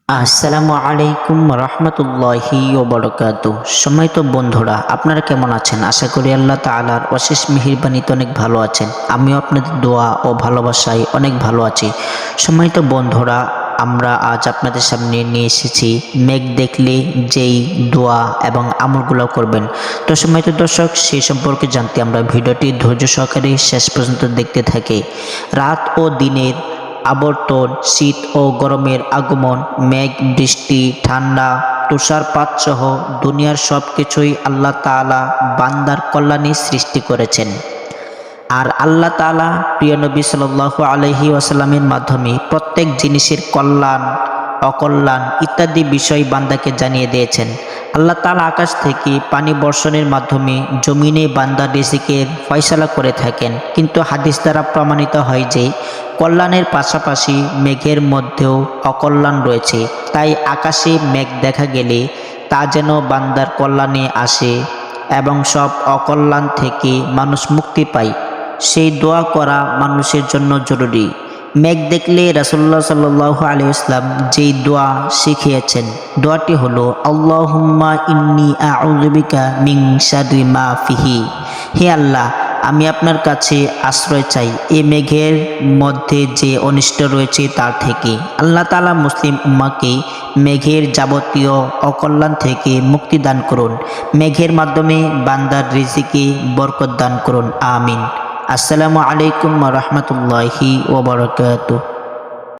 আসসালামু আলাইকুম রহমতুল্লাহি ওবরকাতু। সম্মানিত বন্ধুরা, আপনারা কেমন আছেন? আশা করি আল্লাহ তাআলার অশেষ মেহেরবানিতে অনেক ভালো আছেন। আমিও আপনাদের দোয়া ও ভালোবাসায় অনেক ভালো আছি। সম্মানিত বন্ধুরা, আমরা আজ আপনাদের সামনে নিয়ে এসেছি মেঘ দেখলে যেই দোয়া এবং আমলগুলো করবেন। তো সম্মানিত দর্শক, সেই সম্পর্কে জানতে আমরা ভিডিওটি ধৈর্য সহকারে শেষ পর্যন্ত দেখতে থাকি। রাত ও দিনের আবর্তন, শীত ও গরমের আগমন, মেঘ, বৃষ্টি, ঠান্ডা, তুষারপাত সহ দুনিয়ার সব কিছুই আল্লাহ তাআলা বান্দার কল্যাণে সৃষ্টি করেছেন। আর আল্লাহ তাআলা প্রিয় নবী সাল্লাল্লাহু আলাইহি ওয়াসাল্লামের মাধ্যমে প্রত্যেক জিনিসের কল্যাণ, অকল্যাণ ইত্যাদি বিষয় বান্দাকে জানিয়ে দিয়েছেন। আল্লাহ তাআলা আকাশ থেকে পানি বর্ষণের মাধ্যমে জমিনে বান্দার রিজিকের ফয়সালা করে থাকেন, কিন্তু হাদিস দ্বারা প্রমাণিত হয় যে কল্যাণের পাশাপাশি মেঘের মধ্যেও অকল্যাণ রয়েছে। তাই আকাশে মেঘ দেখা গেলে তা যেন বান্দার কল্যাণে আসে এবং সব অকল্যাণ থেকে মানুষ মুক্তি পায়, সেই দোয়া করা মানুষের জন্য জরুরি। মেঘ দেখলে রাসূলুল্লাহ সাল্লাল্লাহু আলাইহি ওয়াসাল্লাম যেই দোয়া শিখিয়েছেন, দোয়াটি হলো আল্লাহুম্মা ইন্নী আউযু বিকা মিন শাররি মা ফিহি। হে আল্লাহ, আমি আপনার কাছে আশ্রয় চাই এই মেঘের মধ্যে যে অনিষ্ট রয়েছে তার থেকে। আল্লাহ তাআলা মুসলিম উম্মাহকে মেঘের যাবতীয় অকল্যাণ থেকে মুক্তি দান করুন। মেঘের মাধ্যমে বান্দার রিজিকে বরকত দান করুন। আমিন। আসসালামু আলাইকুম ওয়া রাহমাতুল্লাহি ওয়া বারাকাতুহু।